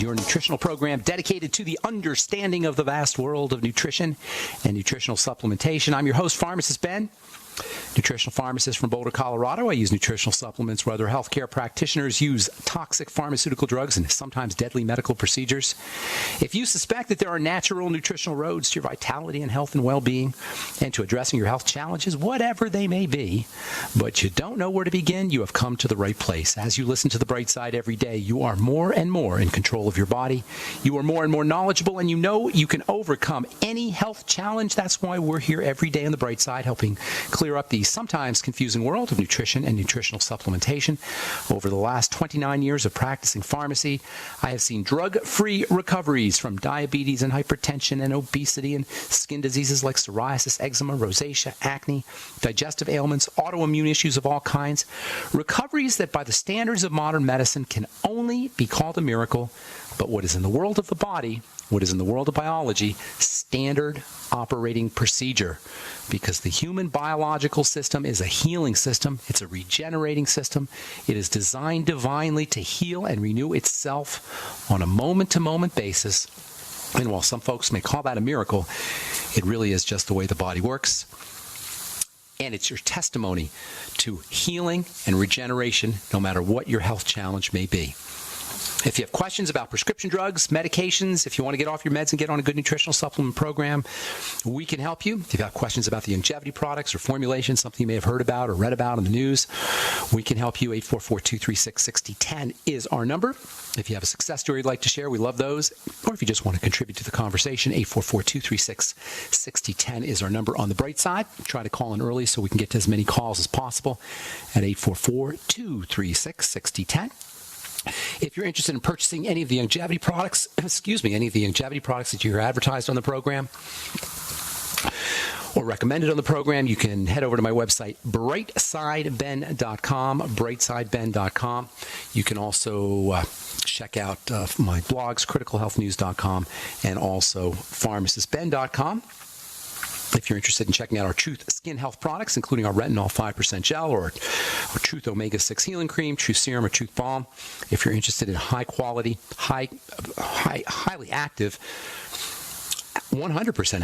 Your nutritional program dedicated to the understanding of the vast world of nutrition and nutritional supplementation. I'm your host, Pharmacist Ben, nutritional pharmacist from Boulder, Colorado. I use nutritional supplements where other healthcare practitioners use toxic pharmaceutical drugs and sometimes deadly medical procedures. If you suspect that there are natural nutritional roads to your vitality and health and well-being and to addressing your health challenges, whatever they may be, but you don't know where to begin, you have come to the right place. As you listen to The Bright Side every day, you are more and more in control of your body. You are more and more knowledgeable, and you know you can overcome any health challenge. That's why we're here every day on The Bright Side, helping clear up the sometimes confusing world of nutrition and nutritional supplementation. Over the last 29 years of practicing pharmacy, I have seen drug-free recoveries from diabetes and hypertension and obesity and skin diseases like psoriasis, eczema, rosacea, acne, digestive ailments, autoimmune issues of all kinds. Recoveries that by the standards of modern medicine can only be called a miracle, but what is in the world of the body, what is in the world of biology, standard operating procedure. Because the human biological system is a healing system. It's a regenerating system. It is designed divinely to heal and renew itself on a moment-to-moment basis. And while some folks may call that a miracle, it really is just the way the body works. And it's your testimony to healing and regeneration, no matter what your health challenge may be. If you have questions about prescription drugs, medications, if you want to get off your meds and get on a good nutritional supplement program, we can help you. If you have questions about the longevity products or formulations, something you may have heard about or read about in the news, we can help you. 844-236-6010 is our number. If you have a success story you'd like to share, we love those. Or if you just want to contribute to the conversation, 844-236-6010 is our number on the bright side. Try to call in early so we can get to as many calls as possible at 844-236-6010. If you're interested in purchasing any of the longevity products, any of the longevity products that you hear advertised on the program or recommended on the program, you can head over to my website, brightsideben.com, brightsideben.com. You can also check out my blogs, criticalhealthnews.com, and also pharmacistben.com. If you're interested in checking out our Truth Skin Health products, including our Retinol 5% Gel or our Truth Omega-6 Healing Cream, Truth Serum, or Truth Balm. If you're interested in high-quality, highly active, 100%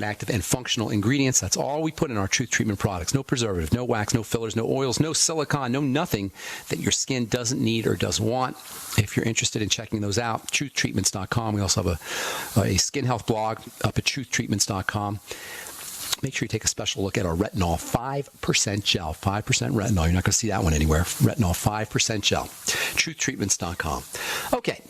active and functional ingredients. That's all we put in our Truth Treatment products. No preservative, no wax, no fillers, no oils, no silicone, no nothing that your skin doesn't need or doesn't want. If you're interested in checking those out, truthtreatments.com. We also have a skin health blog up at truthtreatments.com. Make sure you take a special look at our Retinol 5% Gel. 5% Retinol. You're not going to see that one anywhere. Retinol 5% Gel. Truthtreatments.com. Okay,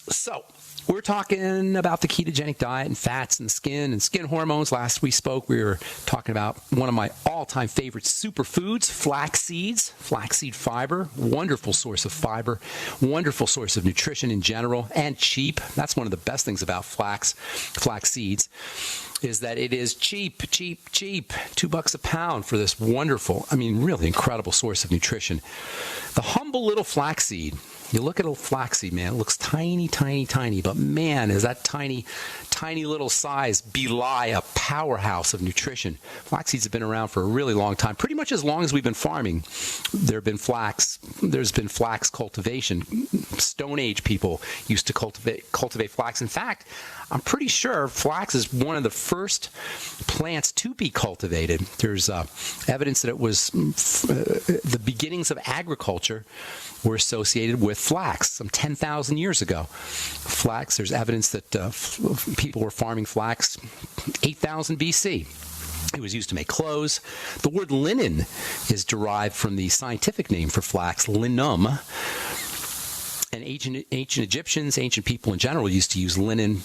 so we're talking about the ketogenic diet and fats and skin and skin hormones. Last we spoke, we were talking about one of my all-time favorite superfoods, flax seeds, flaxseed fiber, wonderful source of fiber, wonderful source of nutrition in general, and cheap. That's one of the best things about flax seeds, is that it is cheap, $2 a pound for this wonderful, really incredible source of nutrition. The humble little flaxseed. You look at a flaxseed, man, it looks tiny, but man, is that tiny little size belie a powerhouse of nutrition. Flax seeds have been around for a really long time, pretty much as long as we've been farming. There's been flax cultivation. Stone Age people used to cultivate flax. In fact, I'm pretty sure flax is one of the first plants to be cultivated. There's evidence that it was the beginnings of agriculture were associated with flax some 10,000 years ago. Flax, there's evidence that people were farming flax 8,000 BC. It was used to make clothes. The word linen is derived from the scientific name for flax, linum. And ancient Egyptians, ancient people in general, used to use linen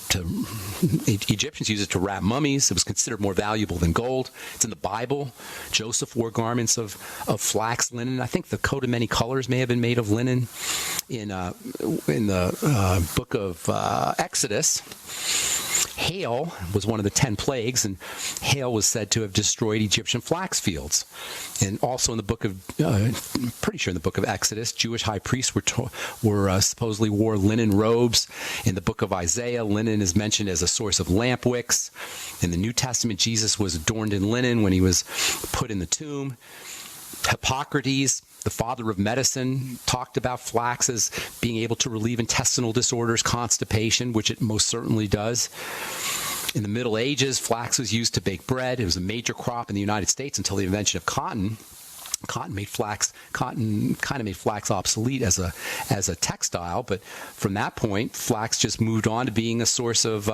Egyptians used it to wrap mummies. It was considered more valuable than gold. It's in the Bible. Joseph wore garments of flax linen. I think the coat of many colors may have been made of linen. In the book of Exodus, hail was one of the 10 plagues, and hail was said to have destroyed Egyptian flax fields. And also in the book of, pretty sure in the book of Exodus, Jewish high priests were supposedly wore linen robes. In the book of Isaiah, linen is mentioned as a source of lamp wicks. In the New Testament, Jesus was adorned in linen when he was put in the tomb. Hippocrates, the father of medicine, talked about flax as being able to relieve intestinal disorders, constipation, which it most certainly does. In the Middle Ages, flax was used to bake bread. It was a major crop in the United States until the invention of cotton. Cotton kind of made flax obsolete as a textile, but from that point, flax just moved on to being a source of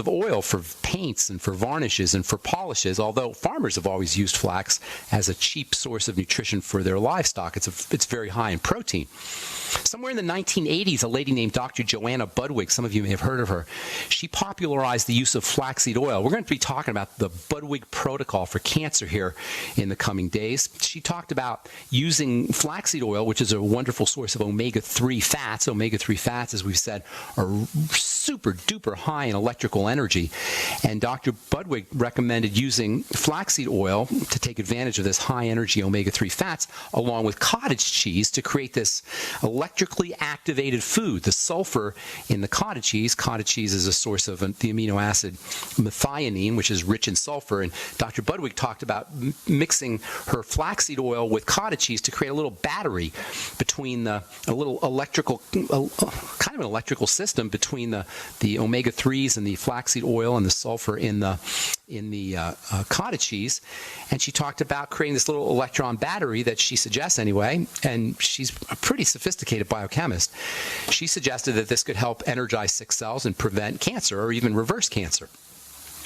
oil for paints and for varnishes and for polishes. Although farmers have always used flax as a cheap source of nutrition for their livestock, it's very high in protein. Somewhere in the 1980s, a lady named Dr. Joanna Budwig, some of you may have heard of her, she popularized the use of flaxseed oil. We're going to be talking about the Budwig protocol for cancer here in the coming days. She talked about using flaxseed oil, which is a wonderful source of omega-3 fats. Omega-3 fats, as we've said, are super duper high in electrical energy. And Dr. Budwig recommended using flaxseed oil to take advantage of this high energy omega-3 fats along with cottage cheese to create this electrically activated food. The sulfur in the cottage cheese is a source of the amino acid methionine, which is rich in sulfur. And Dr. Budwig talked about mixing her flaxseed oil with cottage cheese to create a little battery between a little electrical, kind of an electrical system between the omega-3s and the flaxseed oil and the sulfur in the cottage cheese. And she talked about creating this little electron battery that she suggests anyway, and she's a pretty sophisticated biochemist. She suggested that this could help energize sick cells and prevent cancer or even reverse cancer.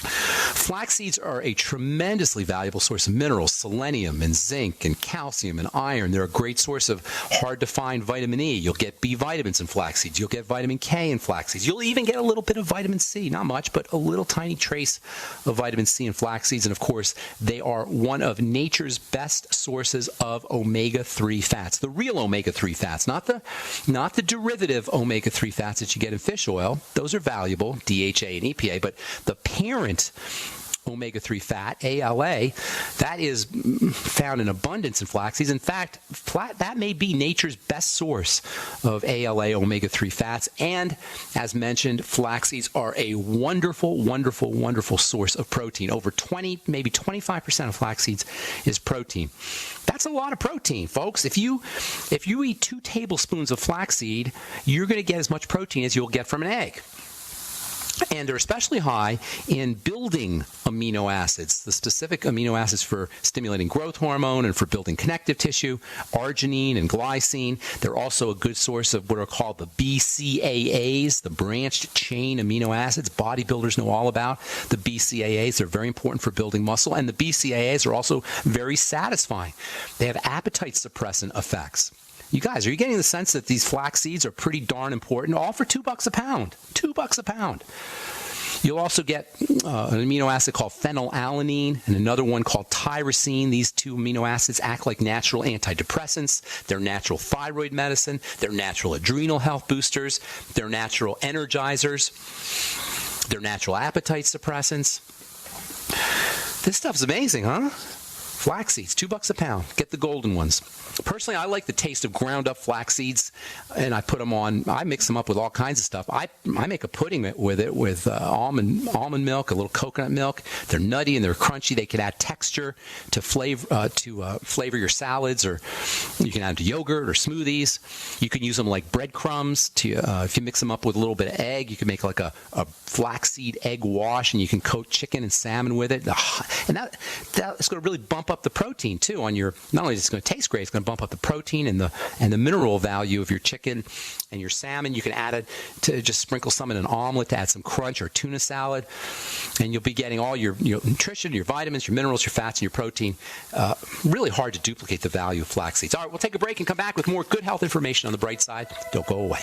Flax seeds are a tremendously valuable source of minerals, selenium and zinc and calcium and iron. They're a great source of hard-to-find vitamin E. You'll get B vitamins in flax seeds. You'll get vitamin K in flax seeds. You'll even get a little bit of vitamin C, not much, but a little tiny trace of vitamin C in flax seeds. And of course, they are one of nature's best sources of omega-3 fats. The real omega-3 fats, not the derivative omega-3 fats that you get in fish oil. Those are valuable, DHA and EPA, but the parent omega-3 fat, ALA, that is found in abundance in flax seeds. In fact, that may be nature's best source of ALA omega-3 fats. And as mentioned, flax seeds are a wonderful, wonderful, wonderful source of protein. Over 20, maybe 25% of flax seeds is protein. That's a lot of protein, folks. If you eat 2 tablespoons of flaxseed, you're going to get as much protein as you'll get from an egg. And they're especially high in building amino acids, the specific amino acids for stimulating growth hormone and for building connective tissue, arginine and glycine. They're also a good source of what are called the BCAAs, the branched chain amino acids. Bodybuilders know all about the BCAAs. They're very important for building muscle. And the BCAAs are also very satisfying. They have appetite suppressant effects. You guys, are you getting the sense that these flax seeds are pretty darn important? All for $2 a pound. $2 a pound. You'll also get an amino acid called phenylalanine and another one called tyrosine. These 2 amino acids act like natural antidepressants. They're natural thyroid medicine. They're natural adrenal health boosters. They're natural energizers. They're natural appetite suppressants. This stuff's amazing, huh? Flax seeds, $2 a pound. Get the golden ones. Personally, I like the taste of ground up flax seeds, and I put them on. I mix them up with all kinds of stuff. I make a pudding with it with almond milk, a little coconut milk. They're nutty and they're crunchy. They can add texture to flavor your salads, or you can add to yogurt or smoothies. You can use them like breadcrumbs. If you mix them up with a little bit of egg, you can make like a flaxseed egg wash, and you can coat chicken and salmon with it. And that's going to really bump up the protein too on your. Not only is it going to taste great, it's going to bump up the protein and the mineral value of your chicken and your salmon. You can add it to just sprinkle some in an omelet to add some crunch, or tuna salad, and you'll be getting all your nutrition, your vitamins, your minerals, your fats, and your protein. Really hard to duplicate the value of flax seeds. All right, we'll take a break and come back with more good health information on the bright side. Don't go away.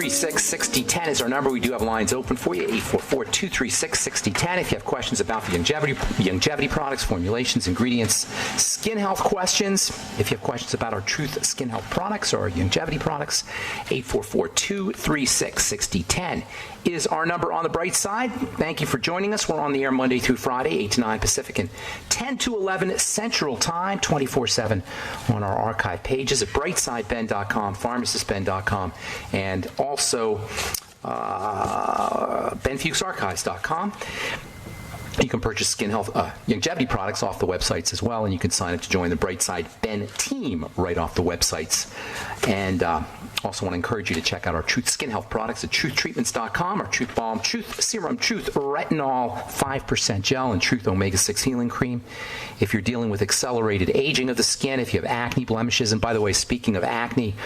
844-236-6010 is our number. We do have lines open for you, 844-236-6010. If you have questions about the longevity products, formulations, ingredients, skin health questions, if you have questions about our Truth Skin Health products or our longevity products, 844-236-6010 is our number on the bright side. Thank you for joining us. We're on the air Monday through Friday, 8 to 9 Pacific and 10 to 11 Central Time, 24/7 on our archive pages at brightsideben.com, pharmacistben.com, and also benfuchsarchives.com. You can purchase skin health longevity products off the websites as well, and you can sign up to join the Brightside Ben team right off the websites. And also want to encourage you to check out our Truth Skin Health products at truthtreatments.com, our Truth Balm, Truth Serum, Truth Retinol 5% Gel, and Truth Omega-6 Healing Cream. If you're dealing with accelerated aging of the skin, if you have acne, blemishes, and by the way, speaking of acne,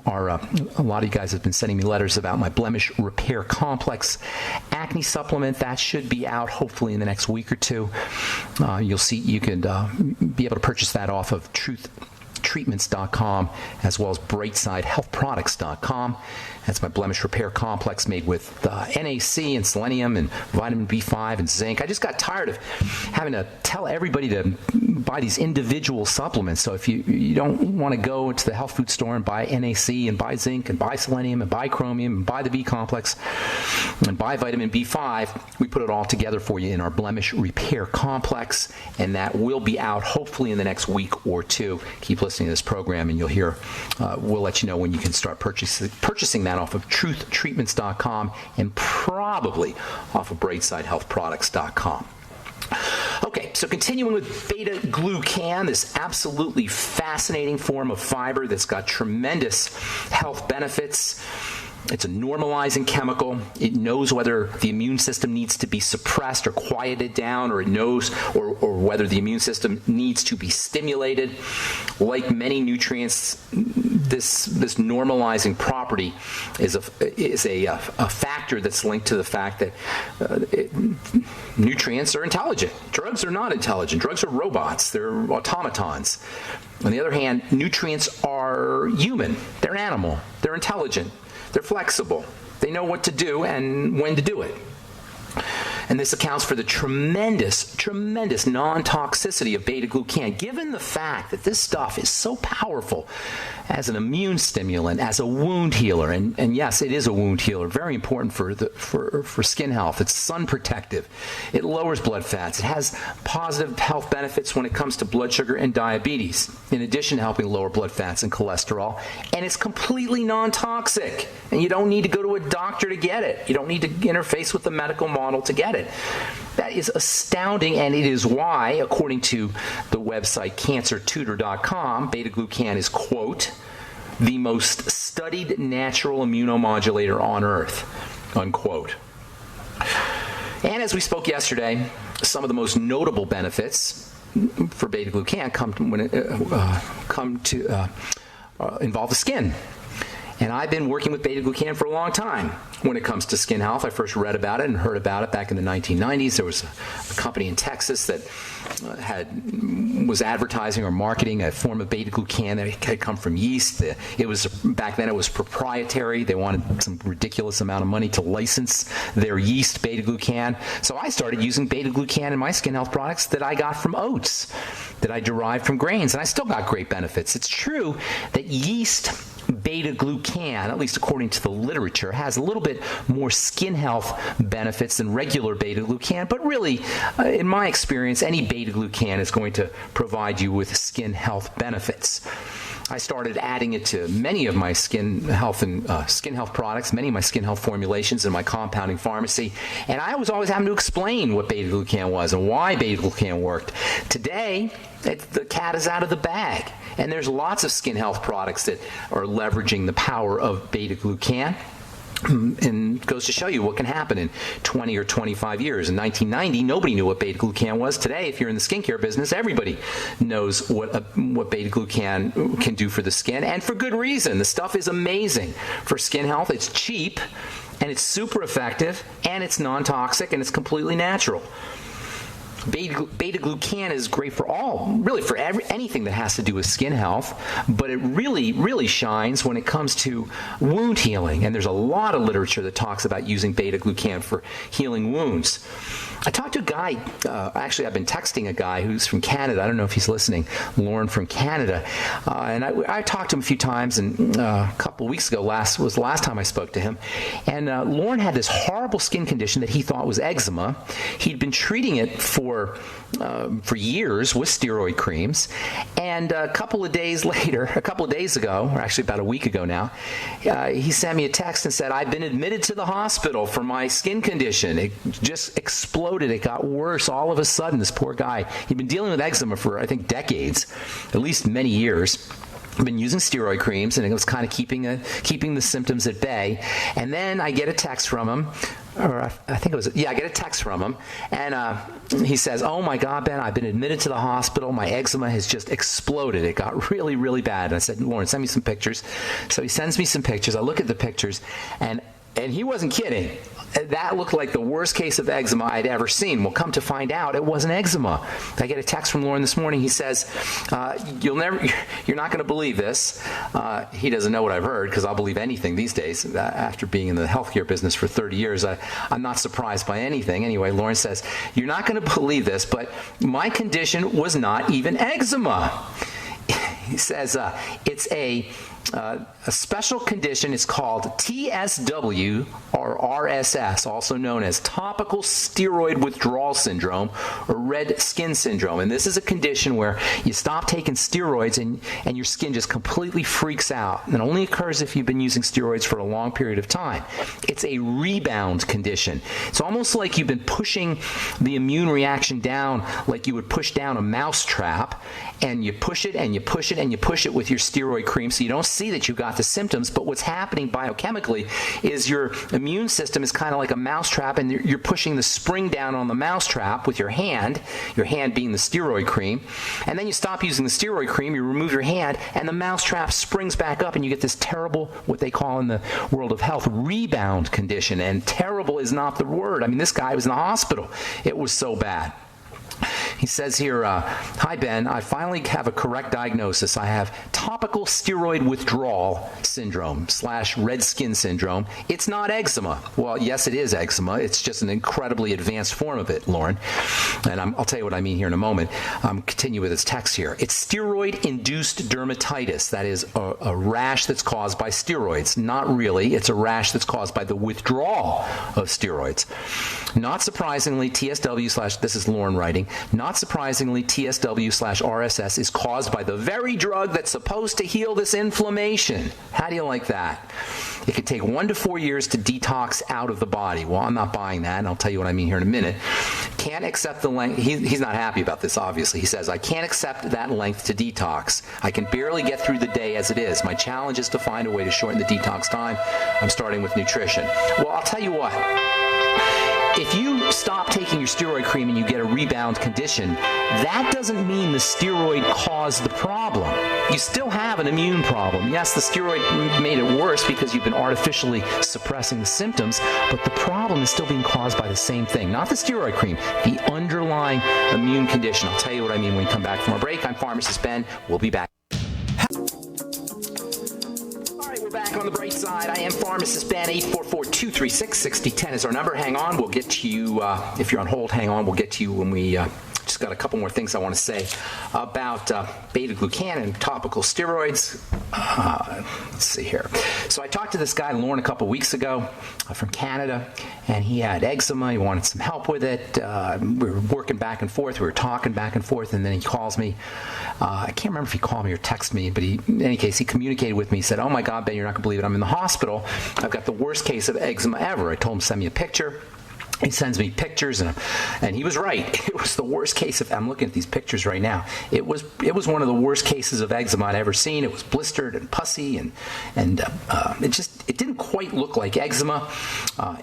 a lot of you guys have been sending me letters about my Blemish Repair Complex acne supplement. That should be out hopefully in the next week or two. You'll see you can be able to purchase that off of truthtreatments.com as well as brightsidehealthproducts.com. That's my Blemish Repair Complex made with NAC and selenium and vitamin B5 and zinc. I just got tired of having to tell everybody to buy these individual supplements. So if you don't want to go to the health food store and buy NAC and buy zinc and buy selenium and buy chromium and buy the B complex and buy vitamin B5, we put it all together for you in our Blemish Repair Complex, and that will be out hopefully in the next week or two. Keep listening to this program and you'll hear, we'll let you know when you can start purchasing that off of truthtreatments.com and probably off of brightsidehealthproducts.com. Okay, so continuing with beta-glucan, this absolutely fascinating form of fiber that's got tremendous health benefits. It's a normalizing chemical. It knows whether the immune system needs to be suppressed or quieted down, or it knows or whether the immune system needs to be stimulated. Like many nutrients, this normalizing property is a factor that's linked to the fact that nutrients are intelligent. Drugs are not intelligent. Drugs are robots. They're automatons. On the other hand, nutrients are human. They're animal. They're intelligent. They're flexible. They know what to do and when to do it. And this accounts for the tremendous non-toxicity of beta-glucan, given the fact that this stuff is so powerful as an immune stimulant, as a wound healer. And yes, it is a wound healer. Very important for skin health. It's sun protective. It lowers blood fats. It has positive health benefits when it comes to blood sugar and diabetes, in addition to helping lower blood fats and cholesterol. And it's completely non-toxic. And you don't need to go to a doctor to get it. You don't need to interface with the medical model to get it. That is astounding, and it is why, according to the website cancertutor.com, beta-glucan is, quote, the most studied natural immunomodulator on earth, unquote. And as we spoke yesterday, some of the most notable benefits for beta-glucan involve the skin. And I've been working with beta-glucan for a long time when it comes to skin health. I first read about it and heard about it back in the 1990s. There was a company in Texas that was advertising or marketing a form of beta-glucan that had come from yeast. Back then it was proprietary. They wanted some ridiculous amount of money to license their yeast beta-glucan. So I started using beta-glucan in my skin health products that I got from oats, that I derived from grains, and I still got great benefits. It's true that yeast beta-glucan, at least according to the literature, has a little bit more skin health benefits than regular beta-glucan, but really, in my experience, any beta-glucan is going to provide you with skin health benefits. I started adding it to many of my skin health products, many of my skin health formulations in my compounding pharmacy, and I was always having to explain what beta-glucan was and why beta-glucan worked. Today, the cat is out of the bag, and there's lots of skin health products that are leveraging the power of beta-glucan. And it goes to show you what can happen in 20 or 25 years. In 1990, nobody knew what beta-glucan was. Today, if you're in the skincare business, everybody knows what beta-glucan can do for the skin, and for good reason. The stuff is amazing for skin health. It's cheap, and it's super effective, and it's non-toxic, and it's completely natural. Beta-glucan is great for anything that has to do with skin health, but it really shines when it comes to wound healing. And there's a lot of literature that talks about using beta-glucan for healing wounds. I talked to a guy, actually I've been texting a guy who's from Canada. I don't know if he's listening, Lauren from Canada. And I talked to him a few times, and a couple of weeks ago was the last time I spoke to him. And Lauren had this horrible skin condition that he thought was eczema. He'd been treating it for years with steroid creams. And a couple of days ago, or actually about a week ago now, he sent me a text and said, I've been admitted to the hospital for my skin condition. It just exploded. It got worse all of a sudden. This poor guy, he'd been dealing with eczema for, I think, decades, at least many years. Been using steroid creams, and it was kind of keeping the symptoms at bay. And then I get a text from him, or I think it was, I get a text from him, and he says, oh my God, Ben, I've been admitted to the hospital. My eczema has just exploded. It got really bad. And I said, Lauren, send me some pictures. So he sends me some pictures. I look at the pictures, and he wasn't kidding. That looked like the worst case of eczema I'd ever seen. Well, come to find out, it wasn't eczema. I get a text from Lauren this morning. He says, you're not going to believe this. He doesn't know what I've heard, because I'll believe anything these days. After being in the healthcare business for 30 years, I'm not surprised by anything. Anyway, Lauren says, you're not going to believe this, but my condition was not even eczema. He says it's a special condition. It's called TSW or RSS, also known as topical steroid withdrawal syndrome or red skin syndrome. And this is a condition where you stop taking steroids and your skin just completely freaks out. And it only occurs if you've been using steroids for a long period of time. It's a rebound condition. It's almost like you've been pushing the immune reaction down like you would push down a mouse trap, and you push it and you push it and you push it with your steroid cream, so you don't see that you got the symptoms. But what's happening biochemically is your immune system is kind of like a mousetrap, and you're pushing the spring down on the mousetrap with your hand being the steroid cream. And then you stop using the steroid cream, you remove your hand, and the mousetrap springs back up, and you get this terrible, what they call in the world of health, rebound condition. And terrible is not the word. I mean, this guy was in the hospital. It was so bad. He says here, hi, Ben, I finally have a correct diagnosis. I have topical steroid withdrawal syndrome / red skin syndrome. It's not eczema. Well, yes, it is eczema. It's just an incredibly advanced form of it, Lauren. And I'll tell you what I mean here in a moment. Continue with his text here. It's steroid-induced dermatitis. That is a rash that's caused by steroids. Not really. It's a rash that's caused by the withdrawal of steroids. Not surprisingly, TSW / this is Lauren writing, not surprisingly, TSW / RSS is caused by the very drug that's supposed to heal this inflammation. How do you like that? It could take 1 to 4 years to detox out of the body. Well, I'm not buying that, and I'll tell you what I mean here in a minute. Can't accept the length. He's not happy about this, obviously. He says, I can't accept that length to detox. I can barely get through the day as it is. My challenge is to find a way to shorten the detox time. I'm starting with nutrition. Well, I'll tell you what. If you stop taking your steroid cream and you get a rebound condition, that doesn't mean the steroid caused the problem. You still have an immune problem. Yes, the steroid made it worse because you've been artificially suppressing the symptoms, but the problem is still being caused by the same thing. Not the steroid cream, the underlying immune condition. I'll tell you what I mean when we come back from our break. I'm Pharmacist Ben. We'll be back. Back on the bright side, I am Pharmacist Ben. 844-236-6010 is our number. Hang on, we'll get to you. If you're on hold, hang on. We'll get to you when we just got a couple more things I want to say about beta-glucan and topical steroids. Let's see here. So I talked to this guy, Lauren, a couple weeks ago from Canada, and he had eczema. He wanted some help with it. We were working back and forth. We were talking back and forth, and then he calls me. I can't remember if he called me or texted me, but in any case, he communicated with me. He said, oh my God, Ben, you're not going to believe it. I'm in the hospital. I've got the worst case of eczema ever. I told him to send me a picture. He sends me pictures, and he was right. It was the worst case of. I'm looking at these pictures right now. It was one of the worst cases of eczema I'd ever seen. It was blistered and pussy, and it didn't quite look like eczema.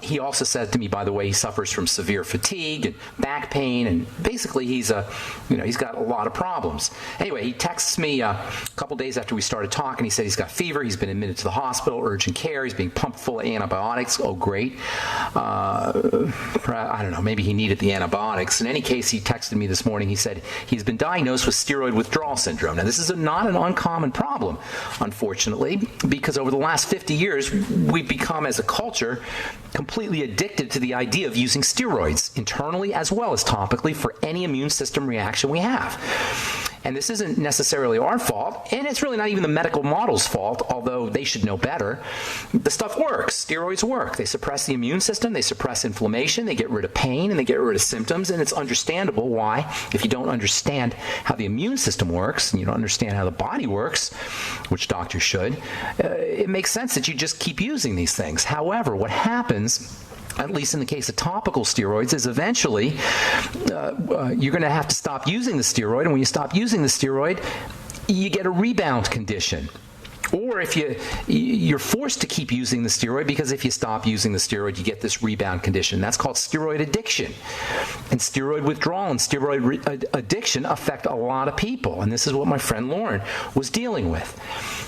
He also said to me, by the way, he suffers from severe fatigue and back pain, and basically he's got a lot of problems. Anyway, he texts me a couple days after we started talking. He said he's got fever. He's been admitted to the hospital, urgent care. He's being pumped full of antibiotics. Oh, great. I don't know. Maybe he needed the antibiotics. In any case, he texted me this morning. He said he's been diagnosed with steroid withdrawal syndrome. Now, this is not an uncommon problem, unfortunately, because over the last 50 years, we've become, as a culture, completely addicted to the idea of using steroids internally as well as topically for any immune system reaction we have. And this isn't necessarily our fault, and it's really not even the medical model's fault, although they should know better. The stuff works. Steroids work. They suppress the immune system, they suppress inflammation, they get rid of pain, and they get rid of symptoms, and it's understandable why, if you don't understand how the immune system works, and you don't understand how the body works, which doctors should, it makes sense that you just keep using these things. However, what happens, at least in the case of topical steroids, is eventually you're going to have to stop using the steroid, and when you stop using the steroid, you get a rebound condition. Or if you're forced to keep using the steroid, because if you stop using the steroid, you get this rebound condition. That's called steroid addiction. And steroid withdrawal and steroid addiction affect a lot of people. And this is what my friend Lauren was dealing with.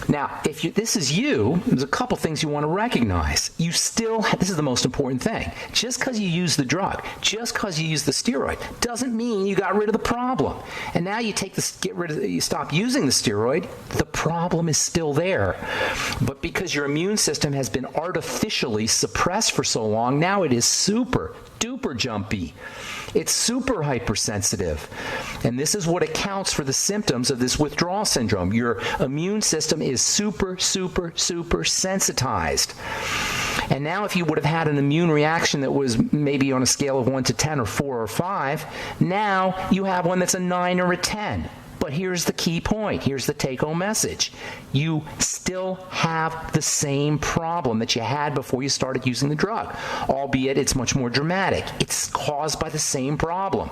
Now, if this is you, there's a couple things you want to recognize. This is the most important thing. Just because you use the drug, just because you use the steroid, doesn't mean you got rid of the problem. And now you you stop using the steroid, the problem is still there. But because your immune system has been artificially suppressed for so long, now it is super duper jumpy. It's super hypersensitive. And this is what accounts for the symptoms of this withdrawal syndrome. Your immune system is super sensitized. And now if you would have had an immune reaction that was maybe on a scale of 1 to 10 or 4 or 5, now you have one that's a 9 or a 10. But here's the key point. Here's the take-home message. You still have the same problem that you had before you started using the drug, albeit it's much more dramatic. It's caused by the same problem.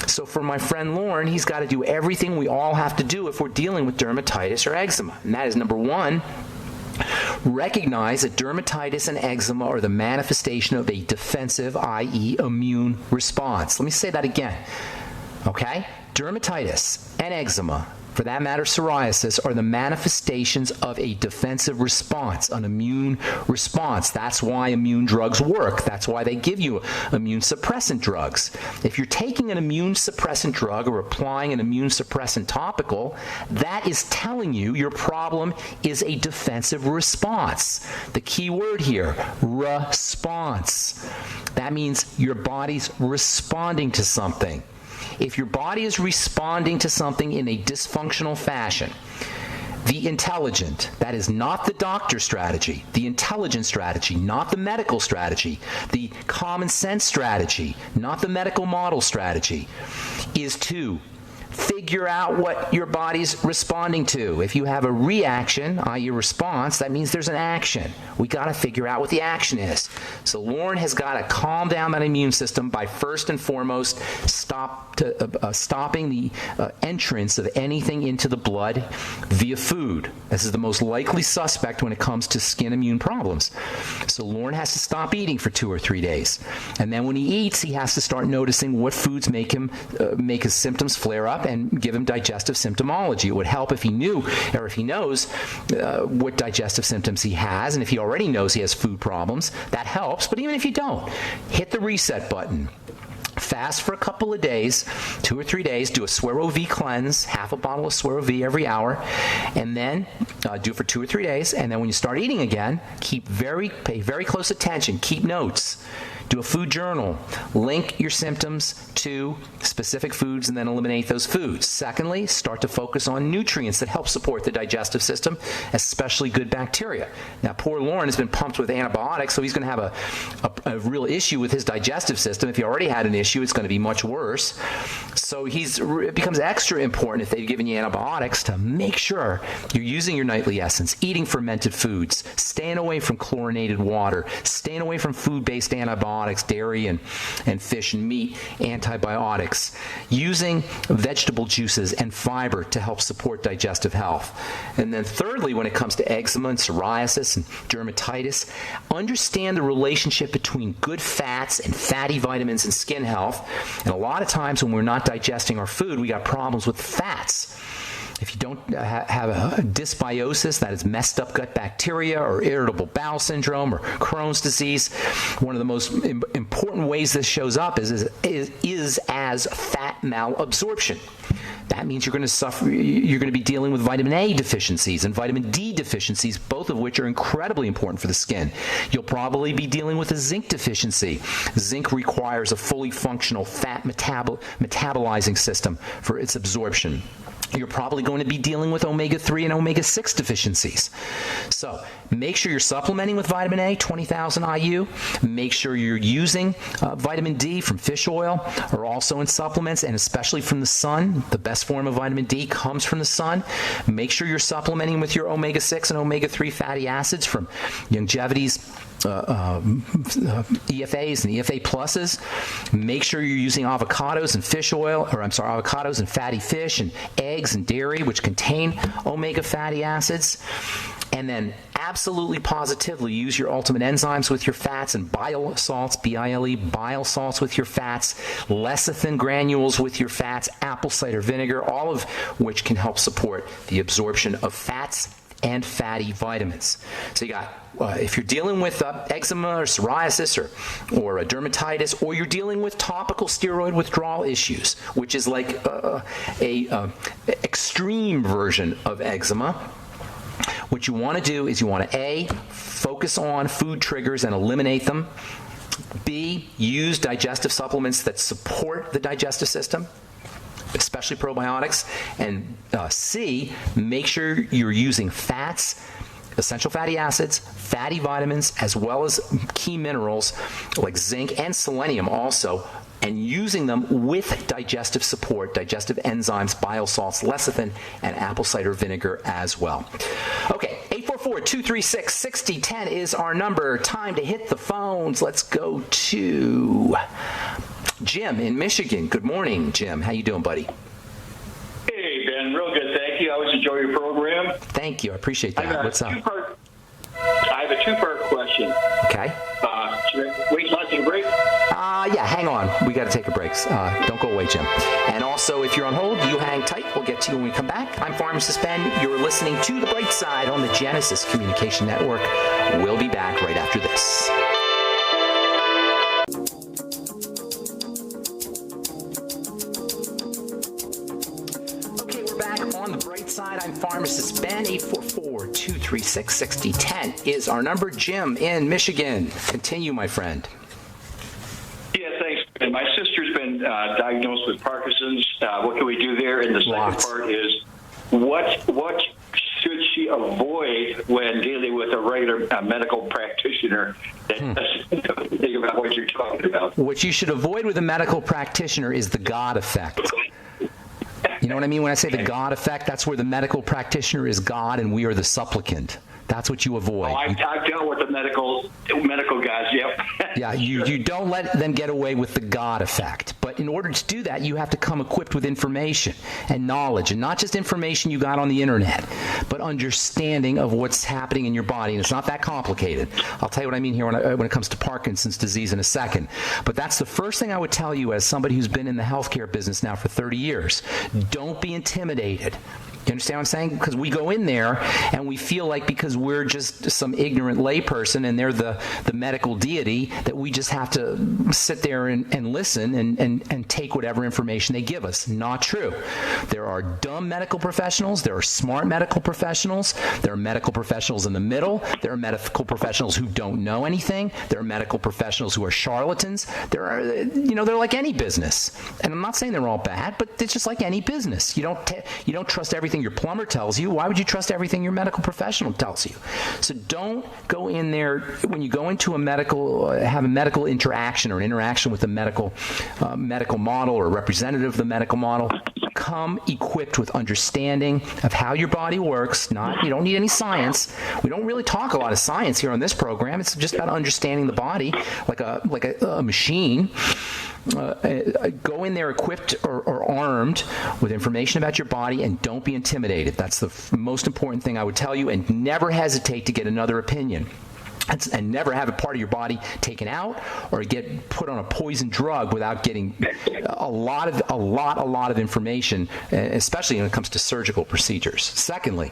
So for my friend Lauren, he's got to do everything we all have to do if we're dealing with dermatitis or eczema. And that is, number one, recognize that dermatitis and eczema are the manifestation of a defensive, i.e. immune response. Let me say that again. Okay? Dermatitis and eczema, for that matter psoriasis, are the manifestations of a defensive response, an immune response. That's why immune drugs work. That's why they give you immune suppressant drugs. If you're taking an immune suppressant drug or applying an immune suppressant topical, that is telling you your problem is a defensive response. The key word here, response. That means your body's responding to something. If your body is responding to something in a dysfunctional fashion, the intelligent, that is not the doctor strategy, the intelligent strategy, not the medical strategy, the common sense strategy, not the medical model strategy, is to figure out what your body's responding to. If you have a reaction, i.e. response, that means there's an action. We got to figure out what the action is. So Lauren has got to calm down that immune system by first and foremost stopping the entrance of anything into the blood via food. This is the most likely suspect when it comes to skin immune problems. So Lauren has to stop eating for 2 or 3 days. And then when he eats, he has to start noticing what foods make his symptoms flare up and give him digestive symptomology. It would help if he knew, or if he knows what digestive symptoms he has, and if he already knows he has food problems, that helps. But even if you don't, hit the reset button. Fast for a couple of days, 2 or 3 days, do a Suero V cleanse, half a bottle of Suero V every hour, and then do it for 2 or 3 days, and then when you start eating again, pay very close attention, keep notes. Do a food journal. Link your symptoms to specific foods and then eliminate those foods. Secondly, start to focus on nutrients that help support the digestive system, especially good bacteria. Now, poor Lauren has been pumped with antibiotics, so he's going to have a real issue with his digestive system. If he already had an issue, it's going to be much worse. So it becomes extra important if they've given you antibiotics to make sure you're using your nightly essence, eating fermented foods, staying away from chlorinated water, staying away from food-based antibiotics, dairy and fish and meat, antibiotics, using vegetable juices and fiber to help support digestive health. And then thirdly, when it comes to eczema and psoriasis and dermatitis, understand the relationship between good fats and fatty vitamins and skin health. And a lot of times when we're not digesting our food, we got problems with fats. If you don't have a dysbiosis, that is messed up gut bacteria, or irritable bowel syndrome, or Crohn's disease, one of the most important ways this shows up is as fat malabsorption. That means you're going to be dealing with vitamin A deficiencies and vitamin D deficiencies, both of which are incredibly important for the skin. You'll probably be dealing with a zinc deficiency. Zinc requires a fully functional fat metabolizing system for its absorption. You're probably going to be dealing with omega-3 and omega-6 deficiencies. So make sure you're supplementing with vitamin A, 20,000 IU. Make sure you're using vitamin D from fish oil, or also in supplements, and especially from the sun. The best form of vitamin D comes from the sun. Make sure you're supplementing with your omega-6 and omega-3 fatty acids from Longevity's EFAs and EFA pluses. Make sure you're using avocados and avocados and fatty fish and eggs and dairy, which contain omega fatty acids. And then absolutely positively use your ultimate enzymes with your fats and bile salts, BILE, bile salts with your fats, lecithin granules with your fats, apple cider vinegar, all of which can help support the absorption of fats and fatty vitamins. So you got, if you're dealing with eczema or psoriasis or a dermatitis, or you're dealing with topical steroid withdrawal issues, which is like a extreme version of eczema, what you want to do is you want to A, focus on food triggers and eliminate them. B, use digestive supplements that support the digestive system, especially probiotics. And C, make sure you're using fats, essential fatty acids, fatty vitamins, as well as key minerals like zinc and selenium also, and using them with digestive support, digestive enzymes, bile salts, lecithin, and apple cider vinegar as well. Okay, 844-236-6010 is our number. Time to hit the phones. Let's go to Jim in Michigan. Good morning, Jim. How you doing, buddy? Hey, Ben. Real good, thank you. I always enjoy your program. Thank you. I appreciate that. What's up? I have a two-part question. Okay. Should I wait till I take a break? Yeah, hang on. We got to take a break. Don't go away, Jim. And also, if you're on hold, you hang tight. We'll get to you when we come back. I'm Pharmacist Ben. You're listening to The Bright Side on the Genesis Communication Network. We'll be back right after this. Okay, we're back on The Bright Side. I'm Pharmacist Ben. 844-236-6010 is our number. Jim in Michigan. Continue, my friend. Yeah, thanks, Ben. My sister's been diagnosed with Parkinson's. What can we do there? And the second part is, what should she avoid when dealing with a regular medical practitioner that doesn't think about what you're talking about? What you should avoid with a medical practitioner is the God effect. You know what I mean when I say the God effect? That's where the medical practitioner is God and we are the supplicant. That's what you avoid. Oh, I've dealt with the medical guys, yep. Yeah, you don't let them get away with the God effect. But in order to do that, you have to come equipped with information and knowledge, and not just information you got on the internet, but understanding of what's happening in your body. And it's not that complicated. I'll tell you what I mean here when it comes to Parkinson's disease in a second. But that's the first thing I would tell you as somebody who's been in the healthcare business now for 30 years. Don't be intimidated. You understand what I'm saying? Because we go in there and we feel like because we're just some ignorant layperson and they're the medical deity that we just have to sit there and listen and take whatever information they give us. Not true. There are dumb medical professionals. There are smart medical professionals. There are medical professionals in the middle. There are medical professionals who don't know anything. There are medical professionals who are charlatans. They're like any business. And I'm not saying they're all bad, but it's just like any business. You don't trust everything everything your plumber tells you, why would you trust everything your medical professional tells you? So don't go in there when you go into have a medical interaction or an interaction with a medical model or a representative of the medical model. Come equipped with understanding of how your body works. You don't need any science. We don't really talk a lot of science here on this program. It's just about understanding the body like a machine. Go in there equipped or armed with information about your body, and don't be intimidated. That's the most important thing I would tell you, and never hesitate to get another opinion. And never have a part of your body taken out or get put on a poison drug without getting a lot of information, especially when it comes to surgical procedures. Secondly,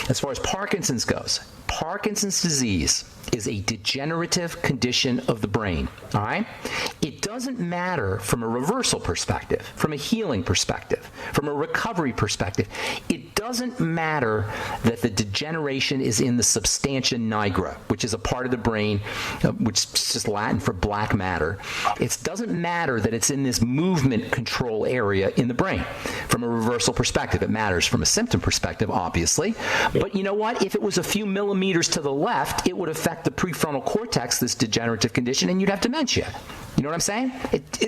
as far as Parkinson's goes, Parkinson's disease is a degenerative condition of the brain, all right? It doesn't matter from a reversal perspective, from a healing perspective, from a recovery perspective. It doesn't matter that the degeneration is in the substantia nigra, which is a part of the brain, which is just Latin for black matter. It doesn't matter that it's in this movement control area in the brain. From a reversal perspective, it matters from a symptom perspective, obviously. But you know what? If it was a few millimeters to the left, it would affect the prefrontal cortex, this degenerative condition, and you'd have dementia. You know what I'm saying?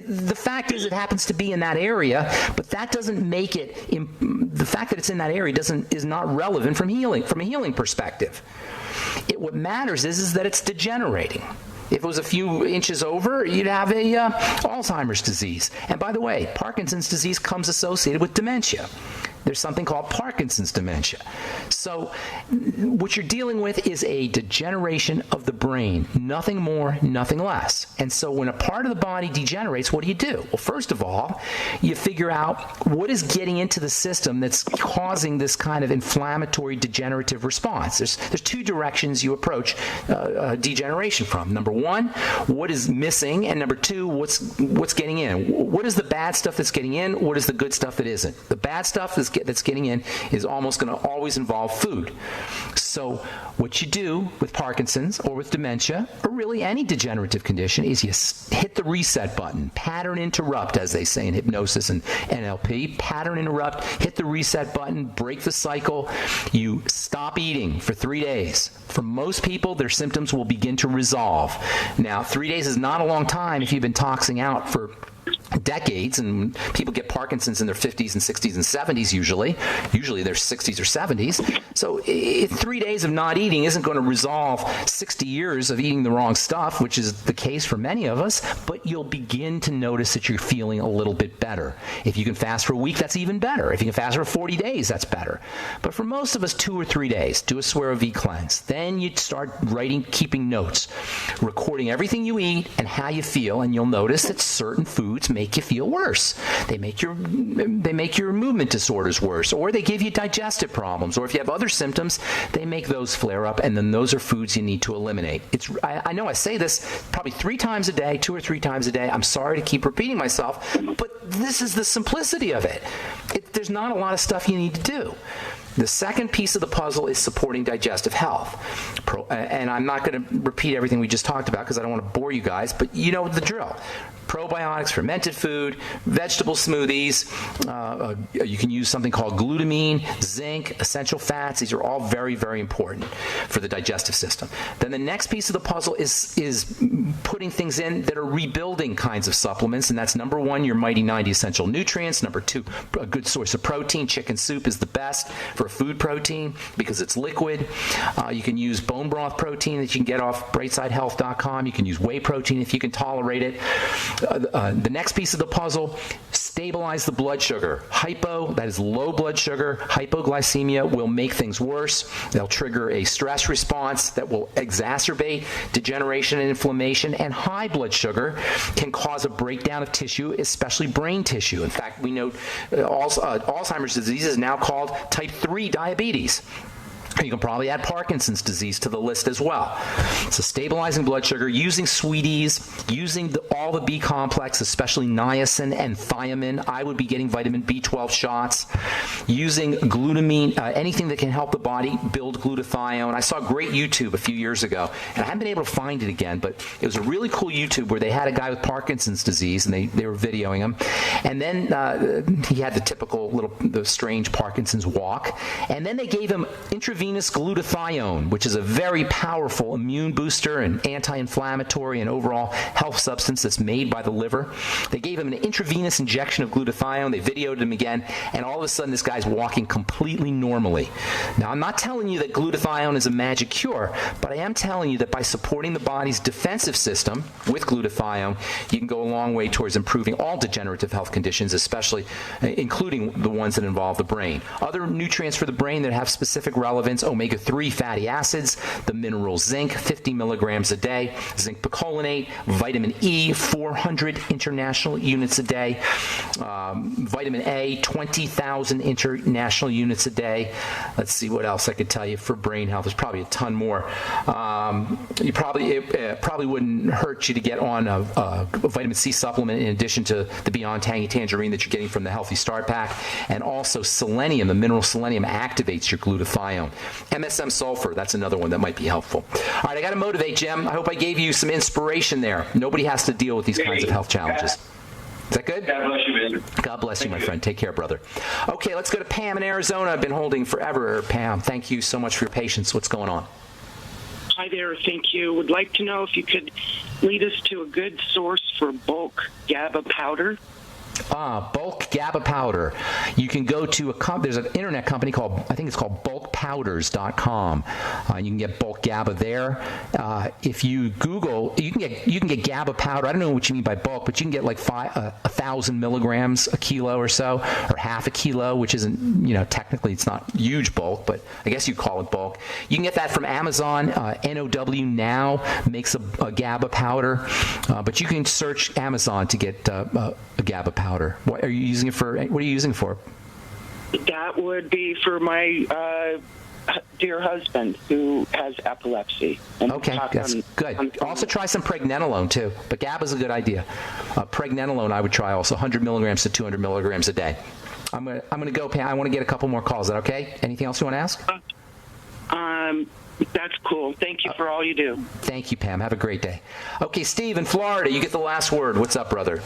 The fact is it happens to be in that area, but that doesn't make it, the fact that it's in that area is not relevant from a healing perspective. What matters is that it's degenerating. If it was a few inches over, you'd have a Alzheimer's disease. And by the way, Parkinson's disease comes associated with dementia. There's something called Parkinson's dementia. So what you're dealing with is a degeneration of the brain, nothing more, nothing less. And so when a part of the body degenerates, what do? Well, first of all, you figure out what is getting into the system that's causing this kind of inflammatory degenerative response. There's two directions you approach degeneration from. Number one, what is missing? And number two, what's getting in? What is the bad stuff that's getting in? What is the good stuff that isn't? The bad stuff that's getting in is almost going to always involve food. So what you do with Parkinson's or with dementia or really any degenerative condition is you hit the reset button, pattern interrupt, as they say in hypnosis and NLP, pattern interrupt, hit the reset button, break the cycle. You stop eating for 3 days. For most people, their symptoms will begin to resolve. Now, 3 days is not a long time if you've been toxing out for decades, and people get Parkinson's in their 50s and 60s and 70s usually their 60s or 70s. So 3 days of not eating isn't going to resolve 60 years of eating the wrong stuff, which is the case for many of us, but you'll begin to notice that you're feeling a little bit better. If you can fast for a week, that's even better. If you can fast for 40 days, that's better. But for most of us, 2 or 3 days, do a Swear V cleanse. Then you start keeping notes, recording everything you eat and how you feel, and you'll notice that certain foods make you feel worse. They make your movement disorders worse, or they give you digestive problems, or if you have other symptoms, they make those flare up, and then those are foods you need to eliminate. I know I say this probably 3 times a day, 2 or 3 times a day. I'm sorry to keep repeating myself, but this is the simplicity of it. There's not a lot of stuff you need to do. The second piece of the puzzle is supporting digestive health. And I'm not going to repeat everything we just talked about because I don't want to bore you guys, but you know the drill. Probiotics, fermented food, vegetable smoothies. You can use something called glutamine, zinc, essential fats. These are all very, very important for the digestive system. Then the next piece of the puzzle is putting things in that are rebuilding kinds of supplements, and that's number 1, your Mighty 90 essential nutrients. Number 2, a good source of protein. Chicken soup is the best for food protein because it's liquid. You can use bone broth protein that you can get off brightsidehealth.com. You can use whey protein if you can tolerate it. The next piece of the puzzle, stabilize the blood sugar. Hypo, that is low blood sugar. Hypoglycemia will make things worse. They'll trigger a stress response that will exacerbate degeneration and inflammation. And high blood sugar can cause a breakdown of tissue, especially brain tissue. In fact, we know Alzheimer's disease is now called type 3 diabetes. You can probably add Parkinson's disease to the list as well. So stabilizing blood sugar, using sweeties, using all the B complex, especially niacin and thiamine. I would be getting vitamin B12 shots, using glutamine, anything that can help the body build glutathione. I saw a great YouTube a few years ago, and I haven't been able to find it again, but it was a really cool YouTube where they had a guy with Parkinson's disease, and they were videoing him. And then he had the typical the strange Parkinson's walk. And then they gave him intravenous glutathione, which is a very powerful immune booster and anti-inflammatory and overall health substance that's made by the liver. They gave him an intravenous injection of glutathione. They videoed him again, and all of a sudden this guy's walking completely normally. Now, I'm not telling you that glutathione is a magic cure, but I am telling you that by supporting the body's defensive system with glutathione, you can go a long way towards improving all degenerative health conditions, especially including the ones that involve the brain. Other nutrients for the brain that have specific relevance: omega-3 fatty acids, the mineral zinc, 50 milligrams a day, zinc picolinate, vitamin E, 400 international units a day, vitamin A, 20,000 international units a day. Let's see what else I could tell you for brain health. There's probably a ton more. It probably wouldn't hurt you to get on a vitamin C supplement in addition to the Beyond Tangy Tangerine that you're getting from the Healthy Start Pack. And also selenium, the mineral selenium activates your glutathione. MSM sulfur, that's another one that might be helpful. All right, I got to motivate, Jim. I hope I gave you some inspiration there. Nobody has to deal with these kinds of health challenges. Is that good? God bless you, man. God bless you, my friend. Take care, brother. Okay, let's go to Pam in Arizona. I've been holding forever. Pam, thank you so much for your patience. What's going on? Hi there. Thank you. Would like to know if you could lead us to a good source for bulk GABA powder. Bulk GABA powder. You can go to there's an internet company called, I think it's called bulkpowders.com. You can get bulk GABA there. If you Google, you can get GABA powder. I don't know what you mean by bulk, but you can get like 1,000 milligrams a kilo or so, or half a kilo, which isn't, technically it's not huge bulk, but I guess you call it bulk. You can get that from Amazon. NOW Now makes a GABA powder, but you can search Amazon to get a GABA powder. What are you using it for? What are you using it for? That would be for my dear husband who has epilepsy. And okay, that's good. Also try some pregnenolone too, but GABA is a good idea. Pregnenolone I would try also, 100 milligrams to 200 milligrams a day. I'm gonna go, Pam. I want to get a couple more calls. Is that okay? Anything else you want to ask? That's cool. Thank you for all you do. Thank you, Pam. Have a great day. Okay, Steve in Florida, you get the last word. What's up, brother?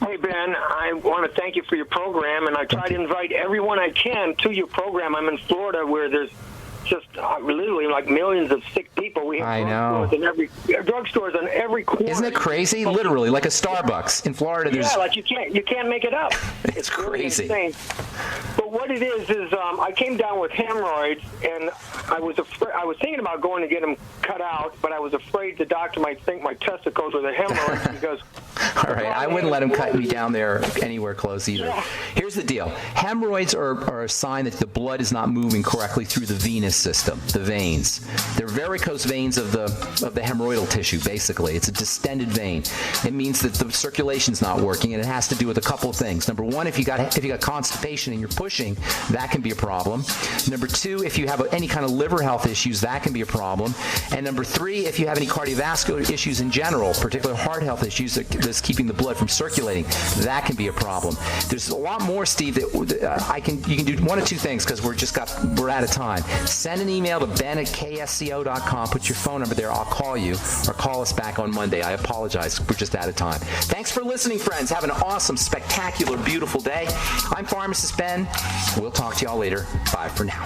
Hey, Ben, I want to thank you for your program, and I try to invite everyone I can to your program. I'm in Florida where there's just literally like millions of sick people. We have drugstores on every corner. Isn't it crazy? Literally, like a Starbucks. In Florida, there's... Yeah, like you can't make it up. It's crazy. Really insane. But what it is I came down with hemorrhoids, and I was thinking about going to get them cut out, but I was afraid the doctor might think my testicles were the hemorrhoids because... All right, I wouldn't let him cut me down there anywhere close either. Yeah. Here's the deal. Hemorrhoids are a sign that the blood is not moving correctly through the venous system, the veins. They're varicose veins of the hemorrhoidal tissue, basically. It's a distended vein. It means that the circulation's not working, and it has to do with a couple of things. Number one, if you got constipation and you're pushing, that can be a problem. Number two, if you have any kind of liver health issues, that can be a problem. And number three, if you have any cardiovascular issues in general, particularly heart health issues that's keeping the blood from circulating, that can be a problem. There's a lot more, Steve, that you can do one of two things because we're out of time. Send an email to ben@ksco.com. Put your phone number there. I'll call you, or call us back on Monday. I apologize. We're just out of time. Thanks for listening, friends. Have an awesome, spectacular, beautiful day. I'm Pharmacist Ben. We'll talk to y'all later. Bye for now.